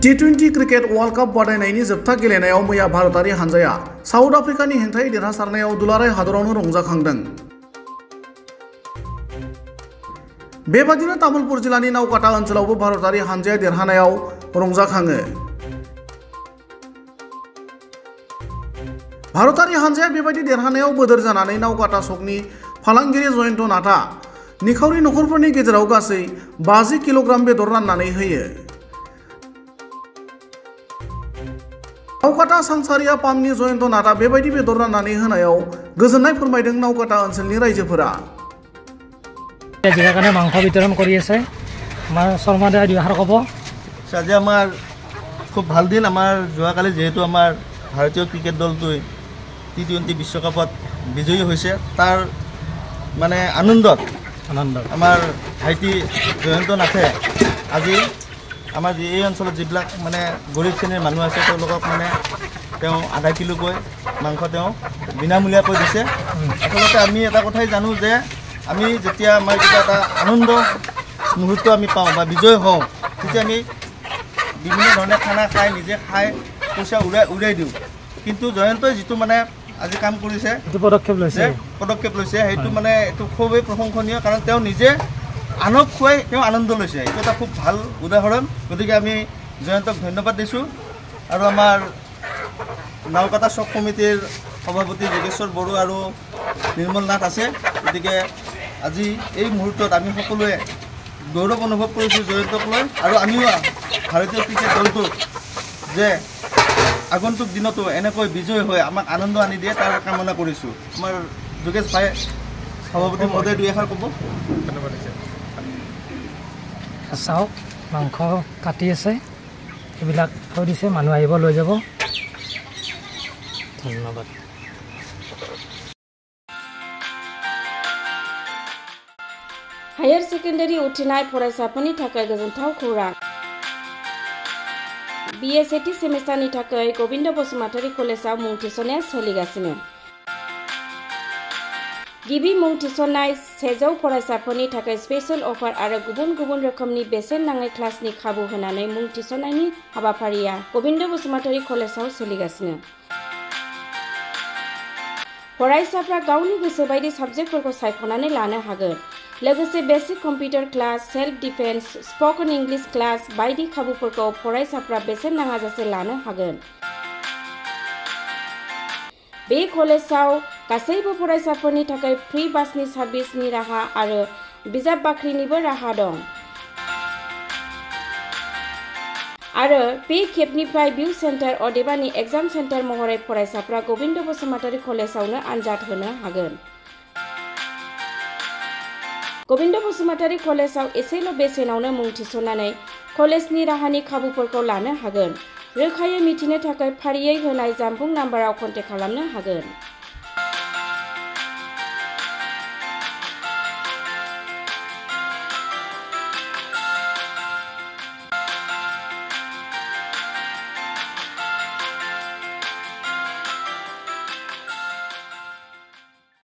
T20 cricket world cup बादायनायनि जोबथा गेलेनायाव मैया भारतारि हानजाया साउथ आफ्रिकानि हेंथायै देरहासारनायाव दुलाराय हादरावनो रंजाखांदों। बेबादिनो तामुलपुर जिल्लानि नावकाटा ओनसोलावबो भारतारि हानजाया देरहानायाव रंजाखाङो। भारतारि हानजाया बेबायदि देरहानायाव बोदोर जानानै नावकाटा सकनि फालांगिरि जयन्त नाथआ निखावरि नखरफोरनि गेजेराव गासै 50 किल'ग्राम बेदर राननानै होयो। नावकाटा सांसारिया पामनि जयन्त नाथआ बेबायदि बेदर राननानै होनायाव गोजोननाय फोरमायदों नावकाटा ओनसोलनि रायजोफोरा। जिगाकाने मांस वितरण কৰি আছে আমাৰ শৰ্মাদা দুহাৰ ক'ব আজি আমাৰ খুব ভাল দিন আমাৰ যোৱাকালি যেহেতু আমাৰ ভাৰতীয় ক্ৰিকেট দলটোই T20 বিশ্বকাপত বিজয়ী হৈছে তাৰ মানে আনন্দত আমাৰ ভাইটি জয়ন্ত নাথে আজি আমাৰ এই অঞ্চলত যিবিলাক মানে গৰীব শ্ৰেণীৰ মানুহ আছে তেওঁলোকক মানে তেওঁ আধা কিলোকৈ মাংস তেওঁ বিনামূলীয়াকৈ দিছে। আচলতে আমি এটা কথাই জানো যে আমি যেতিয়া আমাৰ কিবা এটা আনন্দ মুহূৰ্ত আমি পাওঁ বা বিজয় হওঁ তেতিয়া আমি বিভিন্ন ধৰণে খানা খাই নিজে খাই পইচা উৰাই দিওঁ, কিন্তু জয়ন্তই যিটো মানে আজি কাম কৰিছে পদক্ষেপ লৈছে সেইটো মানে এইটো খুবেই প্ৰশংসনীয়, কাৰণ তেওঁ নিজে আনক খুৱাই তেওঁ আনন্দ লৈছে। এইটো এটা খুব ভাল উদাহৰণ। গতিকে আমি জয়ন্তক ধন্যবাদ দিছোঁ। আৰু আমাৰ নাওকাটা চক কমিটিৰ সভাপতি যোগেশ্বৰ বড়ো আৰু নিৰ্মল নাথ আছে। গতিকে আজি এই মুহূৰ্তত আমি সকলোৱে গৌৰৱ অনুভৱ কৰিছোঁ জয়ন্তক লৈ, আৰু আমিও ভাৰতীয় ক্ৰিকেট দলটোক যে আগন্তুক দিনতো এনেকৈ বিজয় হৈ আমাক আনন্দ আনি দিয়ে তাৰ কামনা কৰিছোঁ। আমাৰ যোগেশ ভাই সভাপতি মহোদয় দুই এষাৰ ক'ব। ধন্যবাদ। চাওক মাংস কাটি আছে, এইবিলাক থৈ দিছে, মানুহ আহিব লৈ যাব। ধন্যবাদ। हायर सेकेन्डारि उथ्रिनाय फरायसाफोरनि थाखाय गोजोनथाव खौरां। BSAT सेमेस्टारनि थाखाय गोविंद बसुमतारी कलेजाव मुं थिसननाया सोलिगासिनो। गिबि मुं थिसननाय 100 फरायसाफोरनि थाखाय स्पेशल अफार आरो गुबुन गुबुन रोखोमनि बेसेन नाङै क्लासनि खाबु होनानै मुं थिसननायनि हाबाफारिया गोविंद बसुमतारी कलेजाव सोलिगासिनो। फरायसाफ्रा गावनि गोसो बायदि साबजेक्टफोरखौ सायख'नानै लानो हागोन। लोगोसे basic computer class, self defence, spoken English class बायदि खाबुफोरखौ फरायसाफ्रा बेसेन नाङाजासे लानो हागोन। बे कलेजाव गासैबो फरायसाफोरनि थाखाय फ्री बासनि सार्भिसनि राहा आरो बिजाब बाख्रिनिबो राहा दं। आरो बे खेबनिफ्राय भिउ सेन्टार अदेबानि एग्जाम सेन्टार महरै फरायसाफ्रा गोविंद बसुमतारी कलेजावनो आनजाद होनो हागोन। गोविंद बसुमतारी कलेजाव एसेल' बेसेनावनो मुं थिसननानै कलेजनि राहानि खाबुफोरखौ लानो हागोन। रोखायै मिथिनो थाखाय फारियै होनाय जानबुं नाम्बाराव कन्टेक्ट खालामनो हागोन।